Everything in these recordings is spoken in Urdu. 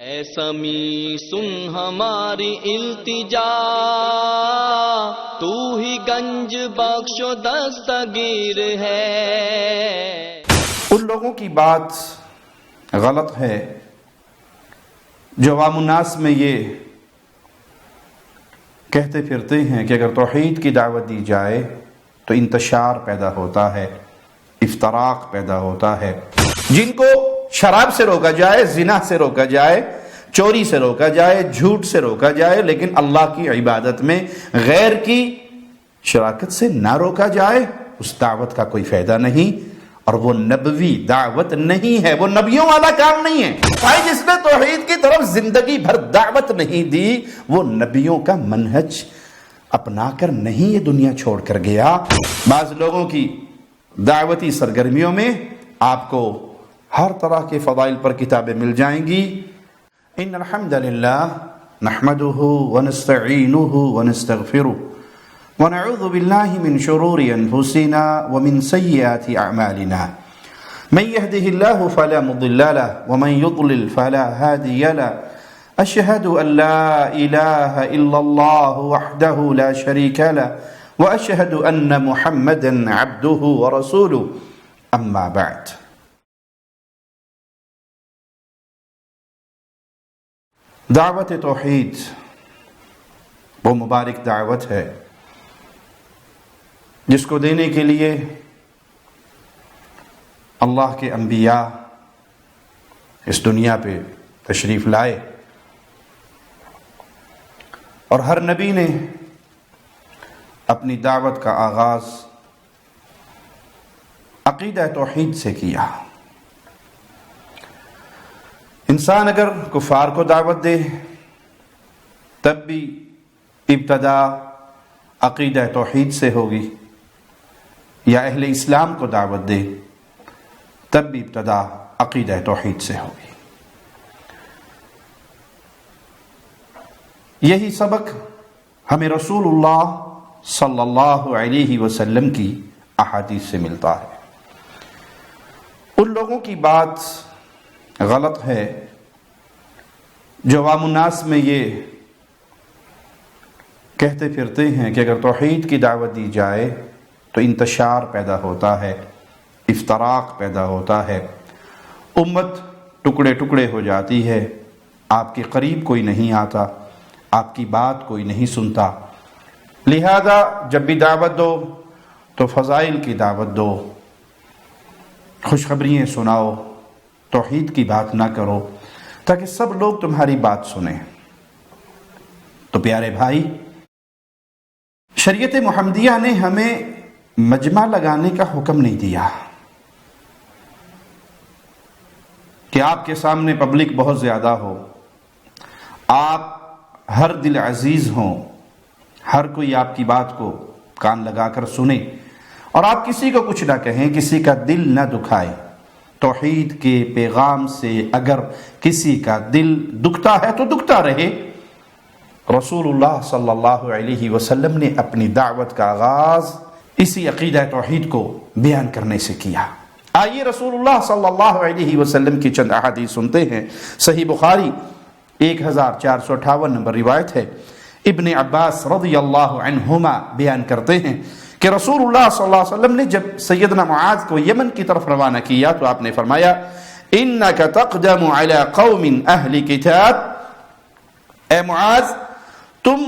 اے سمیع سن ہماری التجا، تو ہی گنج بخش و دستگیر ہے۔ ان لوگوں کی بات غلط ہے جو عوام الناس میں یہ کہتے پھرتے ہیں کہ اگر توحید کی دعوت دی جائے تو انتشار پیدا ہوتا ہے، افتراق پیدا ہوتا ہے۔ جن کو شراب سے روکا جائے، زنا سے روکا جائے، چوری سے روکا جائے، جھوٹ سے روکا جائے، لیکن اللہ کی عبادت میں غیر کی شراکت سے نہ روکا جائے، اس دعوت کا کوئی فائدہ نہیں، اور وہ نبوی دعوت نہیں ہے، وہ نبیوں والا کام نہیں ہے۔ بھائی جس نے توحید کی طرف زندگی بھر دعوت نہیں دی، وہ نبیوں کا منہج اپنا کر نہیں یہ دنیا چھوڑ کر گیا۔ بعض لوگوں کی دعوتی سرگرمیوں میں آپ کو ہر طرح کے فضائل پر کتابیں مل جائیں گی۔ ان الحمد للہ نحمده ونستعینه ونستغفره ونعوذ باللہ من شرور انفسنا ومن سیئات اعمالنا من يهده الله فلا مضل له ومن يضلل فلا هادي له اشهد ان لا اله الا الله وحده لا شريك له واشهد ان محمدا عبده ورسوله اما بعد۔ دعوت توحید وہ مبارک دعوت ہے جس کو دینے کے لیے اللہ کے انبیاء اس دنیا پہ تشریف لائے، اور ہر نبی نے اپنی دعوت کا آغاز عقیدہ توحید سے کیا۔ انسان اگر کفار کو دعوت دے تب بھی ابتدا عقیدہ توحید سے ہوگی، یا اہل اسلام کو دعوت دے تب بھی ابتدا عقیدہ توحید سے ہوگی۔ یہی سبق ہمیں رسول اللہ صلی اللہ علیہ وسلم کی احادیث سے ملتا ہے۔ ان لوگوں کی بات غلط ہے جو عوام الناس میں یہ کہتے پھرتے ہیں کہ اگر توحید کی دعوت دی جائے تو انتشار پیدا ہوتا ہے، افتراق پیدا ہوتا ہے، امت ٹکڑے ٹکڑے ہو جاتی ہے، آپ کے قریب کوئی نہیں آتا، آپ کی بات کوئی نہیں سنتا۔ لہذا جب بھی دعوت دو تو فضائل کی دعوت دو، خوشخبریاں سناؤ، توحید کی بات نہ کرو تاکہ سب لوگ تمہاری بات سنیں۔ تو پیارے بھائی، شریعت محمدیہ نے ہمیں مجمع لگانے کا حکم نہیں دیا کہ آپ کے سامنے پبلک بہت زیادہ ہو، آپ ہر دل عزیز ہوں، ہر کوئی آپ کی بات کو کان لگا کر سنے، اور آپ کسی کو کچھ نہ کہیں، کسی کا دل نہ دکھائے۔ توحید کے پیغام سے اگر کسی کا دل دکھتا ہے تو دکھتا رہے۔ رسول اللہ صلی اللہ علیہ وسلم نے اپنی دعوت کا آغاز اسی عقیدہ توحید کو بیان کرنے سے کیا۔ آئیے رسول اللہ صلی اللہ علیہ وسلم کی چند احادیث سنتے ہیں۔ صحیح بخاری 1458 نمبر روایت ہے۔ ابن عباس رضی اللہ عنہما بیان کرتے ہیں کہ رسول اللہ صلی اللہ علیہ وسلم نے جب سیدنا معاذ کو یمن کی طرف روانہ کیا تو آپ نے فرمایا، اِنَّكَ تَقْدَمُ عَلَىٰ قَوْمٍ أَهْلِ كِتَابٍ، اے معاذ تم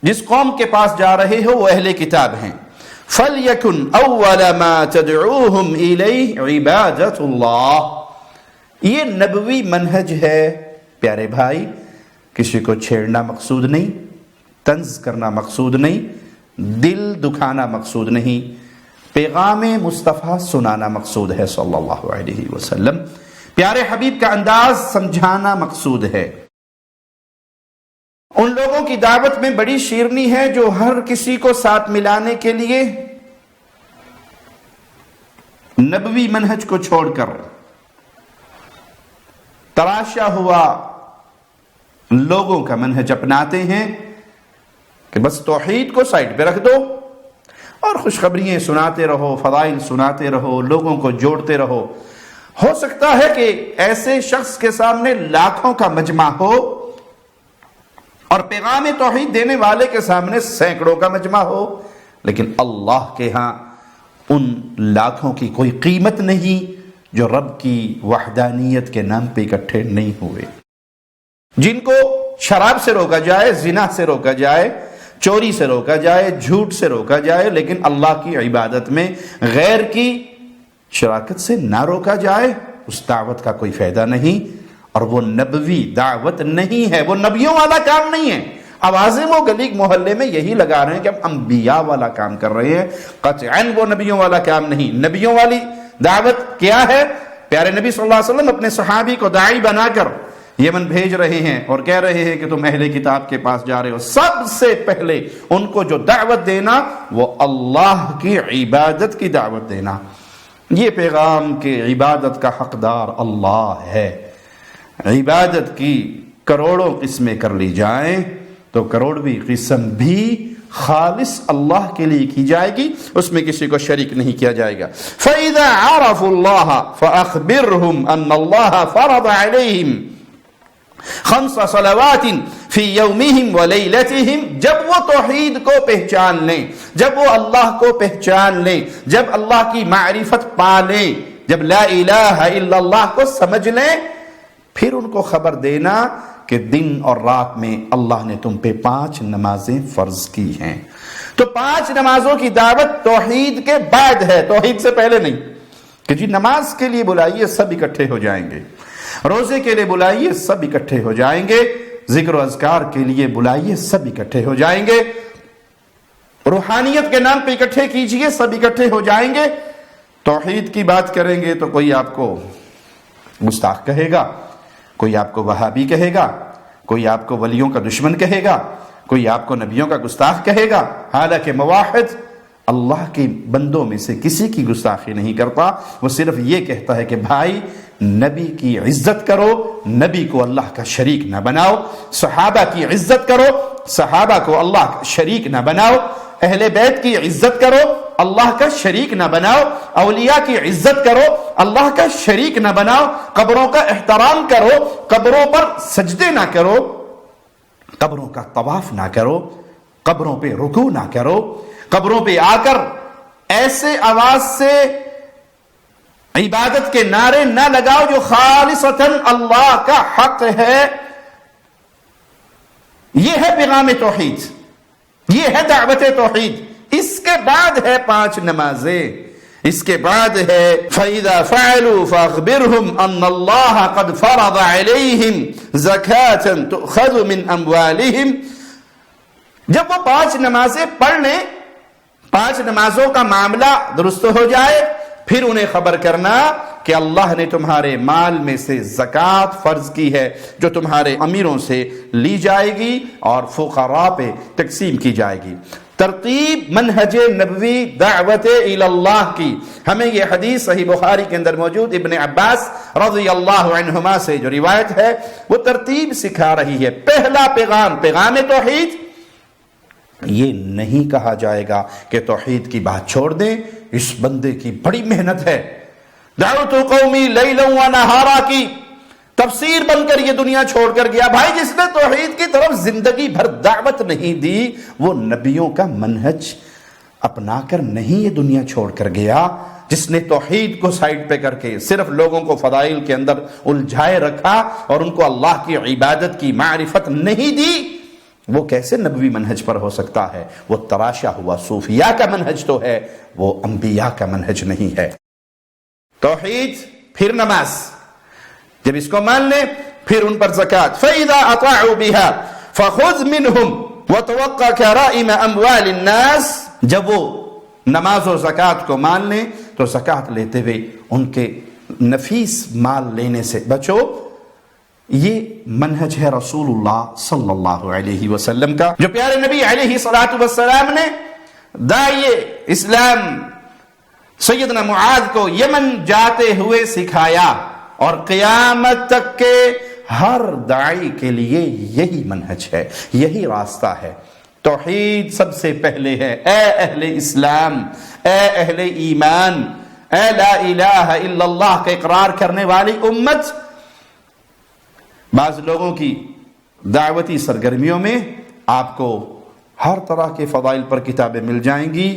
جس قوم کے پاس جا رہے ہو وہ اہل کتاب ہیں۔ فَلْيَكُنْ أَوَّلَ مَا تَدْعُوهُمْ إِلَيْهِ عِبَادَةُ اللَّهِ، یہ نبوی منہج ہے۔ پیارے بھائی، کسی کو چھیڑنا مقصود نہیں، طنز کرنا مقصود نہیں، دل دکھانا مقصود نہیں، پیغام مصطفیٰ سنانا مقصود ہے صلی اللہ علیہ وسلم۔ پیارے حبیب کا انداز سمجھانا مقصود ہے۔ ان لوگوں کی دعوت میں بڑی شیرنی ہے جو ہر کسی کو ساتھ ملانے کے لیے نبوی منہج کو چھوڑ کر تراشا ہوا لوگوں کا منہج اپناتے ہیں کہ بس توحید کو سائڈ پہ رکھ دو اور خوشخبریاں سناتے رہو، فضائل سناتے رہو، لوگوں کو جوڑتے رہو۔ ہو سکتا ہے کہ ایسے شخص کے سامنے لاکھوں کا مجمع ہو اور پیغام توحید دینے والے کے سامنے سینکڑوں کا مجمع ہو، لیکن اللہ کے ہاں ان لاکھوں کی کوئی قیمت نہیں جو رب کی وحدانیت کے نام پہ اکٹھے نہیں ہوئے، جن کو شراب سے روکا جائے، زنا سے روکا جائے، چوری سے روکا جائے، جھوٹ سے روکا جائے، لیکن اللہ کی عبادت میں غیر کی شراکت سے نہ روکا جائے، اس دعوت کا کوئی فائدہ نہیں، اور وہ نبوی دعوت نہیں ہے، وہ نبیوں والا کام نہیں ہے۔ آوازیں وہ گلی محلے میں یہی لگا رہے ہیں کہ ہم انبیاء والا کام کر رہے ہیں، قطعاً وہ نبیوں والا کام نہیں۔ نبیوں والی دعوت کیا ہے؟ پیارے نبی صلی اللہ علیہ وسلم اپنے صحابی کو داعی بنا کر یمن بھیج رہے ہیں اور کہہ رہے ہیں کہ تم اہل کتاب کے پاس جا رہے ہو، سب سے پہلے ان کو جو دعوت دینا وہ اللہ کی عبادت کی دعوت دینا۔ یہ پیغام کہ عبادت کا حقدار اللہ ہے، عبادت کی کروڑوں قسمیں کر لی جائیں تو کروڑویں قسم بھی خالص اللہ کے لیے کی جائے گی، اس میں کسی کو شریک نہیں کیا جائے گا۔ فَإِذَا عَرَفُوا اللَّهَ فَأَخْبِرْهُمْ أَنَّ اللَّهَ فَرَضَ عَلَيْهِمْ 5 صلوات فی یومہم ولیلتہم، جب وہ توحید کو پہچان لیں، جب وہ اللہ کو پہچان لیں، جب اللہ کی معرفت پا لیں، جب لا الہ الا اللہ کو سمجھ لیں، پھر ان کو خبر دینا کہ دن اور رات میں اللہ نے تم پہ 5 نمازیں فرض کی ہیں۔ تو 5 نمازوں کی دعوت توحید کے بعد ہے، توحید سے پہلے نہیں کہ جی نماز کے لیے بلائیے سب اکٹھے ہو جائیں گے، روزے کے لیے بلائیے سب اکٹھے ہو جائیں گے، ذکر و اذکار کے لیے بلائیے سب اکٹھے ہو جائیں گے، روحانیت کے نام پہ اکٹھے کیجئے سب اکٹھے ہو جائیں گے۔ توحید کی بات کریں گے تو کوئی آپ کو گستاخ کہے گا، کوئی آپ کو وہابی کہے گا، کوئی آپ کو ولیوں کا دشمن کہے گا، کوئی آپ کو نبیوں کا گستاخ کہے گا، حالانکہ موحد اللہ کے بندوں میں سے کسی کی گستاخی نہیں کرتا، وہ صرف یہ کہتا ہے کہ بھائی نبی کی عزت کرو، نبی کو اللہ کا شریک نہ بناؤ، صحابہ کی عزت کرو، صحابہ کو اللہ کا شریک نہ بناؤ، اہل بیت کی عزت کرو، اللہ کا شریک نہ بناؤ، اولیاء کی عزت کرو، اللہ کا شریک نہ بناؤ، قبروں کا احترام کرو، قبروں پر سجدے نہ کرو، قبروں کا طواف نہ کرو، قبروں پہ رکوع نہ کرو، قبروں پہ آ کر ایسے آواز سے عبادت کے نعرے نہ لگاؤ جو خالصتاً اللہ کا حق ہے۔ یہ ہے پیغام توحید، یہ ہے دعوت توحید۔ اس کے بعد ہے 5 نمازیں، اس کے بعد ہے فَإِذَا فَعَلُوا فَأَخْبِرْهُمْ أَنَّ اللَّهَ قَدْ فَرَضَ عَلَيْهِمْ زَكَاةً تُؤْخَذُ مِنْ أَمْوَالِهِمْ۔ جب وہ 5 نمازیں پڑھ لیں، 5 نمازوں کا معاملہ درست ہو جائے، پھر انہیں خبر کرنا کہ اللہ نے تمہارے مال میں سے زکوٰۃ فرض کی ہے جو تمہارے امیروں سے لی جائے گی اور فقراء پہ تقسیم کی جائے گی۔ ترتیب منہج نبوی دعوت اللہ کی، ہمیں یہ حدیث صحیح بخاری کے اندر موجود ابن عباس رضی اللہ عنہما سے جو روایت ہے وہ ترتیب سکھا رہی ہے۔ پہلا پیغام توحید، یہ نہیں کہا جائے گا کہ توحید کی بات چھوڑ دیں، اس بندے کی بڑی محنت ہے، دعوت قومی لیلا و نہارا کی تفسیر بن کر یہ دنیا چھوڑ کر گیا۔ بھائی جس نے توحید کی طرف زندگی بھر دعوت نہیں دی، وہ نبیوں کا منہج اپنا کر نہیں یہ دنیا چھوڑ کر گیا۔ جس نے توحید کو سائیڈ پہ کر کے صرف لوگوں کو فضائل کے اندر الجھائے رکھا اور ان کو اللہ کی عبادت کی معرفت نہیں دی، وہ کیسے نبوی منہج پر ہو سکتا ہے؟ وہ تراشا ہوا صوفیاء کا منہج تو ہے، وہ انبیاء کا منہج نہیں ہے۔ توحید پھر نماز، جب اس کو مان لیں پھر ان پر زکوٰۃ۔ فَإِذَا أَطَاعُوا بِهَا فَخُذْ مِنْهُمْ وَتَوَقَّ كَرَائِمَ أَمْوَالِ النَّاسِ۔ جب وہ نماز و زکوٰۃ کو مان لیں تو زکوٰۃ لیتے ہوئے ان کے نفیس مال لینے سے بچو۔ یہ منہج ہے رسول اللہ صلی اللہ علیہ وسلم کا، جو پیارے نبی علیہ السلام نے داعی اسلام سیدنا معاذ کو یمن جاتے ہوئے سکھایا، اور قیامت تک کے ہر داعی کے لیے یہی منہج ہے، یہی راستہ ہے۔ توحید سب سے پہلے ہے۔ اے اہل اسلام، اے اہل ایمان، اے لا الہ الا اللہ کا اقرار کرنے والی امت، بعض لوگوں کی دعوتی سرگرمیوں میں آپ کو ہر طرح کے فضائل پر کتابیں مل جائیں گی،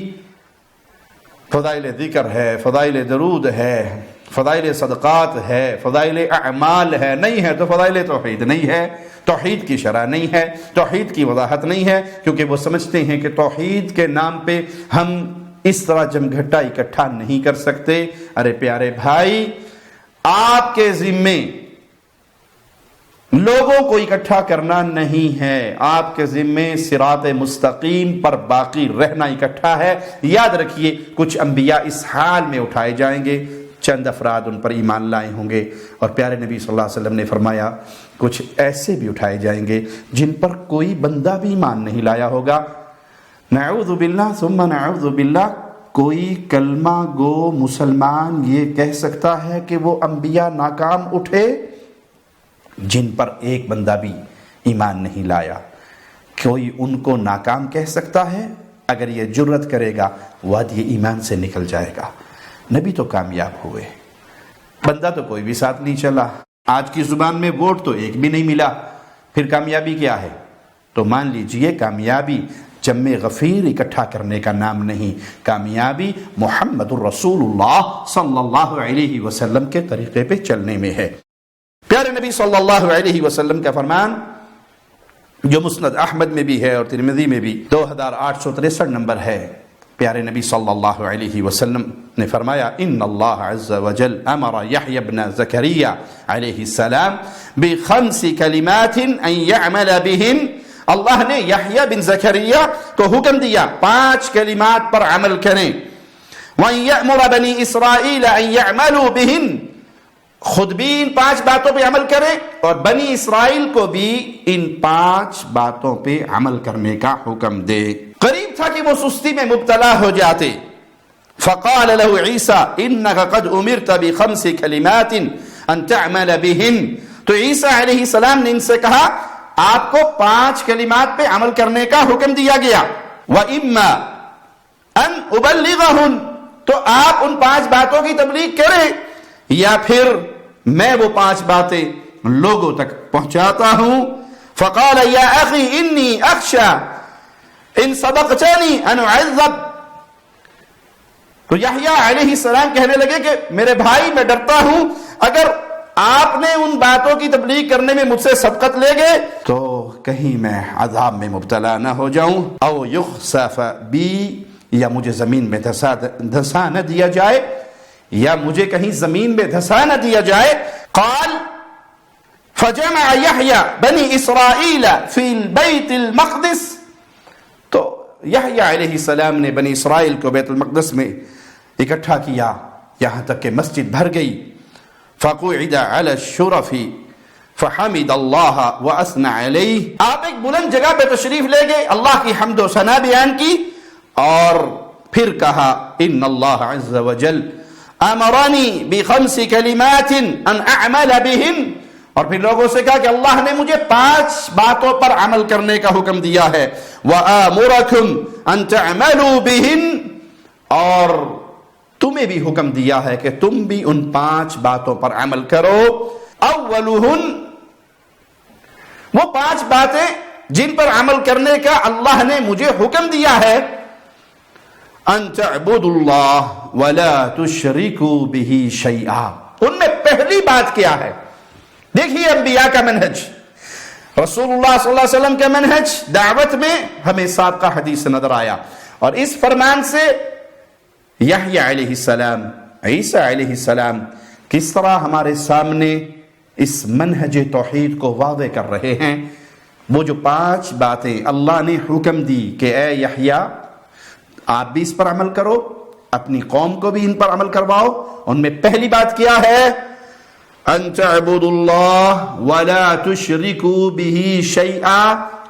فضائل ذکر ہے، فضائل درود ہے، فضائل صدقات ہے، فضائل اعمال ہے، نہیں ہے تو فضائل توحید نہیں ہے، توحید کی شرح نہیں ہے، توحید کی وضاحت نہیں ہے، کیونکہ وہ سمجھتے ہیں کہ توحید کے نام پہ ہم اس طرح جمگھٹا اکٹھا نہیں کر سکتے۔ ارے پیارے بھائی، آپ کے ذمے لوگوں کو اکٹھا کرنا نہیں ہے، آپ کے ذمے صراط مستقیم پر باقی رہنا اکٹھا ہے۔ یاد رکھیے کچھ انبیاء اس حال میں اٹھائے جائیں گے، چند افراد ان پر ایمان لائے ہوں گے، اور پیارے نبی صلی اللہ علیہ وسلم نے فرمایا کچھ ایسے بھی اٹھائے جائیں گے جن پر کوئی بندہ بھی ایمان نہیں لایا ہوگا۔ نعوذ باللہ ثم نعوذ باللہ، کوئی کلمہ گو مسلمان یہ کہہ سکتا ہے کہ وہ انبیاء ناکام اٹھے جن پر ایک بندہ بھی ایمان نہیں لایا؟ کوئی ان کو ناکام کہہ سکتا ہے؟ اگر یہ جرت کرے گا وادی ایمان سے نکل جائے گا۔ نبی تو کامیاب ہوئے، بندہ تو کوئی بھی ساتھ نہیں چلا، آج کی زبان میں ووٹ تو ایک بھی نہیں ملا، پھر کامیابی کیا ہے؟ تو مان لیجئے کامیابی جمع غفیر اکٹھا کرنے کا نام نہیں، کامیابی محمد الرسول اللہ صلی اللہ علیہ وسلم کے طریقے پہ چلنے میں ہے۔ پیارے نبی صلی اللہ علیہ وسلم کا فرمان جو مسند احمد میں بھی ہے اور ترمذی میں بھی 2863 نمبر ہے، پیارے نبی صلی اللہ علیہ وسلم نے فرمایا ان اللہ عز وجل امر یحیی بن زکریا علیہ السلام بخمس کلمات ان یعمل بہن، اللہ نے یحییٰ بن زکریا کو حکم دیا 5 کلمات پر عمل کریں، وَأَن يَأْمُرَ بَنِي إِسْرَائِيلَ أَن يَعْمَلُوا بِهِنْ، خود بھی ان 5 باتوں پہ عمل کریں اور بنی اسرائیل کو بھی ان 5 باتوں پہ عمل کرنے کا حکم دے۔ قریب تھا کہ وہ سستی میں مبتلا ہو جاتے۔ فقال له عیسیٰ انک قد امرت بخمس کلمات ان تعمل بہن، تو عیسیٰ علیہ السلام نے ان سے کہا آپ کو 5 کلمات پہ عمل کرنے کا حکم دیا گیا، وَإِمَّا أَنْ أُبَلِّغَهُنْ، تو آپ ان 5 باتوں کی تبلیغ کریں یا پھر میں وہ 5 باتیں لوگوں تک پہنچاتا ہوں۔ فقال یا اخی انی اخشى ان سبقتنی ان اعذب، تو یحییٰ علیہ السلام کہنے لگے کہ میرے بھائی میں ڈرتا ہوں اگر آپ نے ان باتوں کی تبلیغ کرنے میں مجھ سے سبقت لے گئے تو کہیں میں عذاب میں مبتلا نہ ہو جاؤں، او یخسف بی، یا مجھے زمین میں دھسا نہ دیا جائے، یا مجھے کہیں زمین میں دھسا نہ دیا جائے۔ قال فجمع یحییٰ بنی اسرائیل فی البیت المقدس، تو یحییٰ علیہ السلام نے بنی اسرائیل کو بیت المقدس میں اکٹھا کیا یہاں تک کہ مسجد بھر گئی۔ فقعد علی الشرف فحمد اللہ واثنى علیہ، آپ ایک بلند جگہ پہ تشریف لے گئے، اللہ کی حمد و ثنا بیان کی اور پھر کہا ان اللہ عز وجل امرنی بخمس کلمات ان اعمل بہن، اور پھر لوگوں سے کہا کہ اللہ نے مجھے 5 باتوں پر عمل کرنے کا حکم دیا ہے، وآمرکم ان تعملوا بہن، اور تمہیں بھی حکم دیا ہے کہ تم بھی ان 5 باتوں پر عمل کرو۔ اولہن، وہ 5 باتیں جن پر عمل کرنے کا اللہ نے مجھے حکم دیا ہے، ان تعبدوا اللہ ولا تشرکوا بہ شیئا، ان میں پہلی بات کیا ہے؟ دیکھیے انبیاء کا منہج، رسول اللہ صلی اللہ علیہ وسلم کا منہج دعوت میں ہمیں سابقہ حدیث نظر آیا، اور اس فرمان سے یحییٰ علیہ السلام، عیسیٰ علیہ السلام کس طرح ہمارے سامنے اس منہج توحید کو واضح کر رہے ہیں۔ وہ جو 5 باتیں اللہ نے حکم دی کہ اے یحییٰ آپ بھی اس پر عمل کرو، اپنی قوم کو بھی ان پر عمل کرواؤ، ان میں پہلی بات کیا ہے؟ ان تعبدوا اللہ ولا تشرکوا بہ شیئا،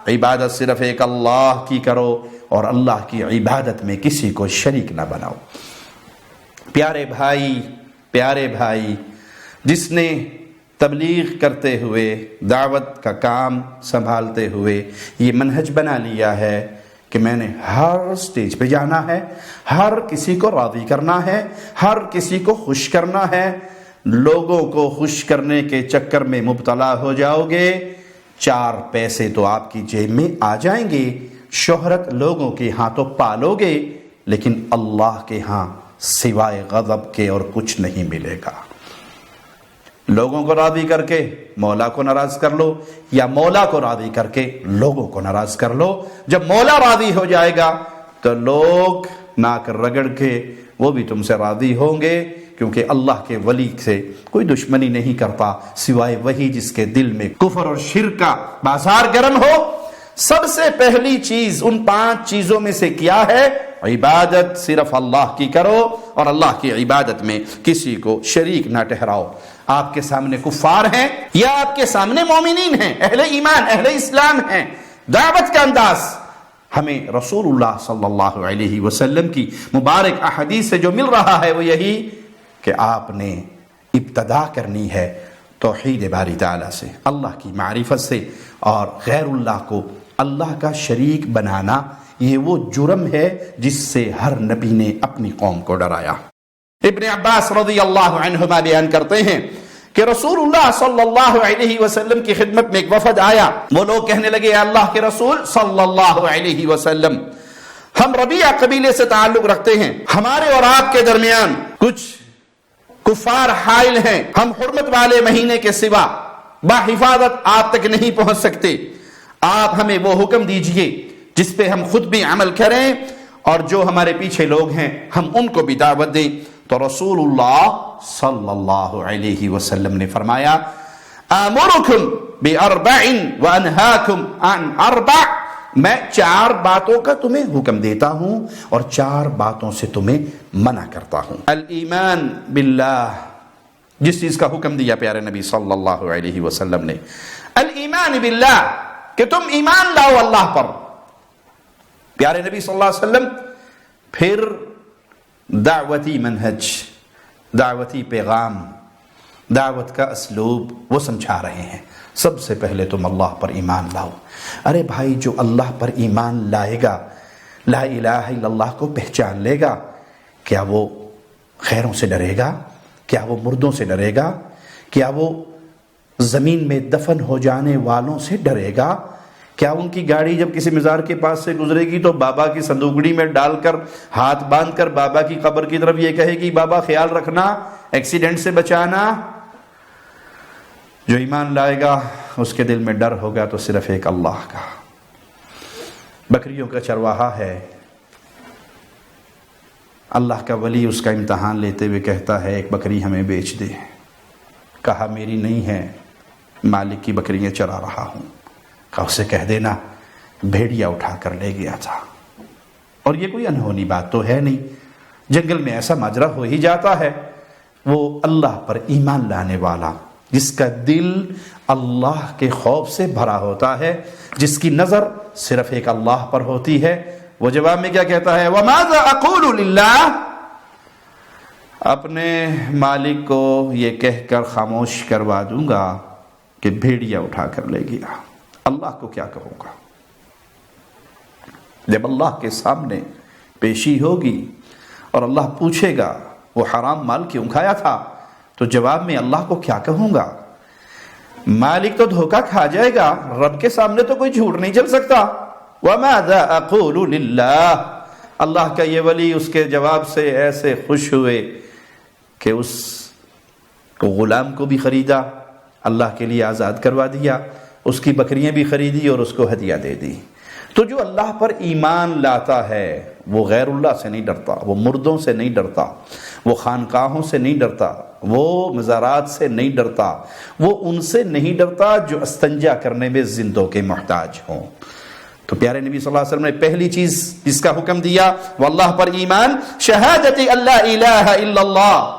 عبادت صرف ایک اللہ کی کرو اور اللہ کی عبادت میں کسی کو شریک نہ بناؤ۔ پیارے بھائی، جس نے تبلیغ کرتے ہوئے، دعوت کا کام سنبھالتے ہوئے یہ منہج بنا لیا ہے کہ میں نے ہر سٹیج پہ جانا ہے، ہر کسی کو راضی کرنا ہے، ہر کسی کو خوش کرنا ہے. لوگوں کو خوش کرنے کے چکر میں مبتلا ہو جاؤ گے، 4 پیسے تو آپ کی جیب میں آ جائیں گے، شہرت لوگوں کے ہاں تو پالو گے، لیکن اللہ کے ہاں سوائے غضب کے اور کچھ نہیں ملے گا. لوگوں کو راضی کر کے مولا کو ناراض کر لو، یا مولا کو راضی کر کے لوگوں کو ناراض کر لو. جب مولا راضی ہو جائے گا تو لوگ ناک رگڑ کے وہ بھی تم سے راضی ہوں گے، کیونکہ اللہ کے ولی سے کوئی دشمنی نہیں کرتا سوائے وہی جس کے دل میں کفر اور شرک کا بازار گرم ہو. سب سے پہلی چیز ان 5 چیزوں میں سے کیا ہے؟ عبادت صرف اللہ کی کرو اور اللہ کی عبادت میں کسی کو شریک نہ ٹھہراؤ. آپ کے سامنے کفار ہیں یا آپ کے سامنے مومنین ہیں، اہل ایمان، اہل اسلام ہیں، دعوت کا انداز ہمیں رسول اللہ صلی اللہ علیہ وسلم کی مبارک احادیث سے جو مل رہا ہے وہ یہی کہ آپ نے ابتدا کرنی ہے توحید باری تعالیٰ سے، اللہ کی معرفت سے، اور غیر اللہ کو اللہ کا شریک بنانا یہ وہ جرم ہے جس سے ہر نبی نے اپنی قوم کو ڈرایا. ابن عباس رضی اللہ عنہما بیان کرتے ہیں کہ رسول اللہ صلی اللہ علیہ وسلم کی خدمت میں ایک وفد آیا. وہ لوگ کہنے لگے اللہ کے رسول صلی اللہ علیہ وسلم، ہم ربیعہ قبیلے سے تعلق رکھتے ہیں، ہمارے اور آپ کے درمیان کچھ کفار حائل ہیں، ہم حرمت والے مہینے کے سوا باحفاظت آپ تک نہیں پہنچ سکتے. آپ ہمیں وہ حکم دیجئے جس پہ ہم خود بھی عمل کریں اور جو ہمارے پیچھے لوگ ہیں ہم ان کو بھی دعوت دیں. تو رسول اللہ صلی اللہ علیہ وسلم نے فرمایا آمرکم باربع وانہاکم عن 4، میں 4 باتوں کا تمہیں حکم دیتا ہوں اور 4 باتوں سے تمہیں منع کرتا ہوں. الایمان باللہ، جس چیز کا حکم دیا پیارے نبی صلی اللہ علیہ وسلم نے، الایمان باللہ، کہ تم ایمان لاؤ اللہ پر. پیارے نبی صلی اللہ علیہ وسلم پھر دعوتی منہج، دعوتی پیغام، دعوت کا اسلوب وہ سمجھا رہے ہیں. سب سے پہلے تم اللہ پر ایمان لاؤ. ارے بھائی، جو اللہ پر ایمان لائے گا، لا الہ الا اللہ کو پہچان لے گا، کیا وہ خیروں سے ڈرے گا؟ کیا وہ مردوں سے ڈرے گا؟ کیا وہ زمین میں دفن ہو جانے والوں سے ڈرے گا؟ کیا ان کی گاڑی جب کسی مزار کے پاس سے گزرے گی تو بابا کی صندوقڑی میں ڈال کر ہاتھ باندھ کر بابا کی قبر کی طرف یہ کہے گی بابا خیال رکھنا، ایکسیڈنٹ سے بچانا؟ جو ایمان لائے گا اس کے دل میں ڈر ہوگا تو صرف ایک اللہ کا. بکریوں کا چرواہا ہے، اللہ کا ولی اس کا امتحان لیتے ہوئے کہتا ہے ایک بکری ہمیں بیچ دے. کہا میری نہیں ہے، مالک کی بکریاں چرا رہا ہوں. کہا اسے کہہ دینا بھیڑیا اٹھا کر لے گیا تھا. اور یہ کوئی انہونی بات تو ہے نہیں، جنگل میں ایسا ماجرا ہو ہی جاتا ہے. وہ اللہ پر ایمان لانے والا جس کا دل اللہ کے خوف سے بھرا ہوتا ہے، جس کی نظر صرف ایک اللہ پر ہوتی ہے، وہ جواب میں کیا کہتا ہے؟ وَمَاذَا أَقُولُ لِلَّهِ، اپنے مالک کو یہ کہہ کر خاموش کروا دوں گا کہ بھیڑیا اٹھا کر لے گیا. اللہ کو کیا کہوں گا؟ جب اللہ کے سامنے پیشی ہوگی اور اللہ پوچھے گا وہ حرام مال کیوں کھایا تھا، تو جواب میں اللہ کو کیا کہوں گا؟ مالک تو دھوکہ کھا جائے گا، رب کے سامنے تو کوئی جھوٹ نہیں چل سکتا. وَمَاذَا أَقُولُ لِلَّهِ، اللہ کا یہ ولی اس کے جواب سے ایسے خوش ہوئے کہ اس کو غلام کو بھی خریدا، اللہ کے لیے آزاد کروا دیا، اس کی بکریاں بھی خریدی اور اس کو ہدیہ دے دی. تو جو اللہ پر ایمان لاتا ہے وہ غیر اللہ سے نہیں ڈرتا، وہ مردوں سے نہیں ڈرتا، وہ خانقاہوں سے نہیں ڈرتا، وہ مزارات سے نہیں ڈرتا، وہ ان سے نہیں ڈرتا جو استنجا کرنے میں زندوں کے محتاج ہوں. تو پیارے نبی صلی اللہ علیہ وسلم نے پہلی چیز جس کا حکم دیا وہ اللہ پر ایمان، شہادت اللہ الہ الا اللہ،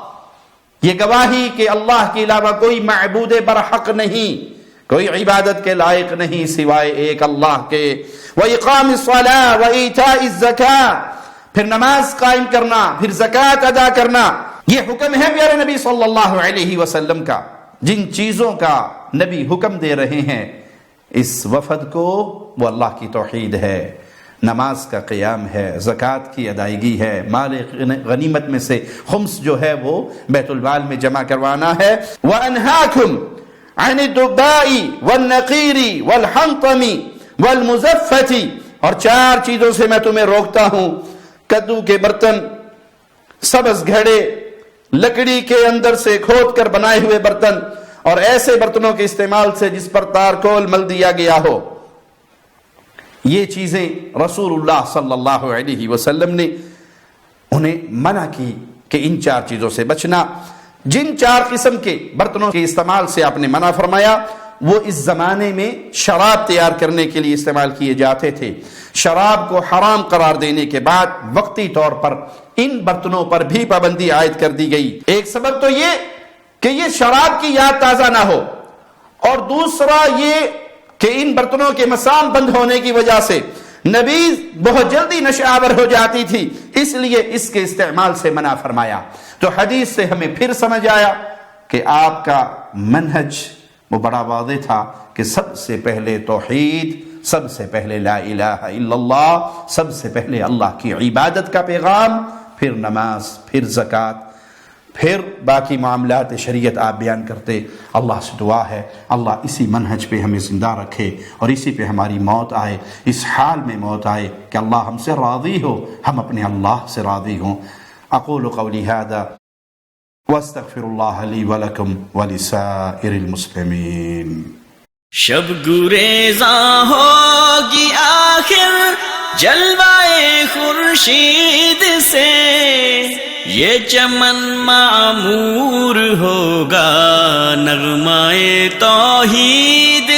یہ گواہی کہ اللہ کے علاوہ کوئی معبود برحق نہیں، کوئی عبادت کے لائق نہیں سوائے ایک اللہ کے. وَإِقَامِ الصَّلَاةِ وَإِيتَاءِ الزَّكَاةِ، پھر نماز قائم کرنا، پھر زکوٰۃ ادا کرنا. یہ حکم ہے پیارے نبی صلی اللہ علیہ وسلم کا. جن چیزوں کا نبی حکم دے رہے ہیں اس وفد کو وہ اللہ کی توحید ہے، نماز کا قیام ہے، زکوٰۃ کی ادائیگی ہے، مال غنیمت میں سے خمس جو ہے وہ بیت المال میں جمع کروانا ہے۔ وَأَنْهَاكُمْ عَنِ الدُّبَاءِ وَالنَّقِيرِ وَالْحَنْطَمِ وَالْمُزَفَّةِ، اور 4 چیزوں سے میں تمہیں روکتا ہوں: کدو کے برتن، سبز گھڑے، لکڑی کے اندر سے کھود کر بنائے ہوئے برتن، اور ایسے برتنوں کے استعمال سے جس پر تارکول مل دیا گیا ہو۔ یہ چیزیں رسول اللہ صلی اللہ علیہ وسلم نے انہیں منع کی کہ ان 4 چیزوں سے بچنا۔ جن 4 قسم کے برتنوں کے استعمال سے آپ نے منع فرمایا وہ اس زمانے میں شراب تیار کرنے کے لیے استعمال کیے جاتے تھے۔ شراب کو حرام قرار دینے کے بعد وقتی طور پر ان برتنوں پر بھی پابندی عائد کر دی گئی۔ ایک سبب تو یہ کہ یہ شراب کی یاد تازہ نہ ہو، اور دوسرا یہ کہ ان برتنوں کے مسام بند ہونے کی وجہ سے نبیذ بہت جلدی نشہ آور ہو جاتی تھی، اس لیے اس کے استعمال سے منع فرمایا۔ تو حدیث سے ہمیں پھر سمجھ آیا کہ آپ کا منہج وہ بڑا واضح تھا کہ سب سے پہلے توحید، سب سے پہلے لا الہ الا اللہ، سب سے پہلے اللہ کی عبادت کا پیغام، پھر نماز، پھر زکوٰۃ، پھر باقی معاملات شریعت آپ بیان کرتے۔ اللہ سے دعا ہے اللہ اسی منہج پہ ہمیں زندہ رکھے اور اسی پہ ہماری موت آئے، اس حال میں موت آئے کہ اللہ ہم سے راضی ہو، ہم اپنے اللہ سے راضی ہوں۔ اقول قولی ھذا واستغفر اللہ لی ولکم ولسائر المسلمین۔ شب گریزاں ہوگی آخر جلوائے خورشید سے، یہ چمن معمور ہوگا نغمہ توحید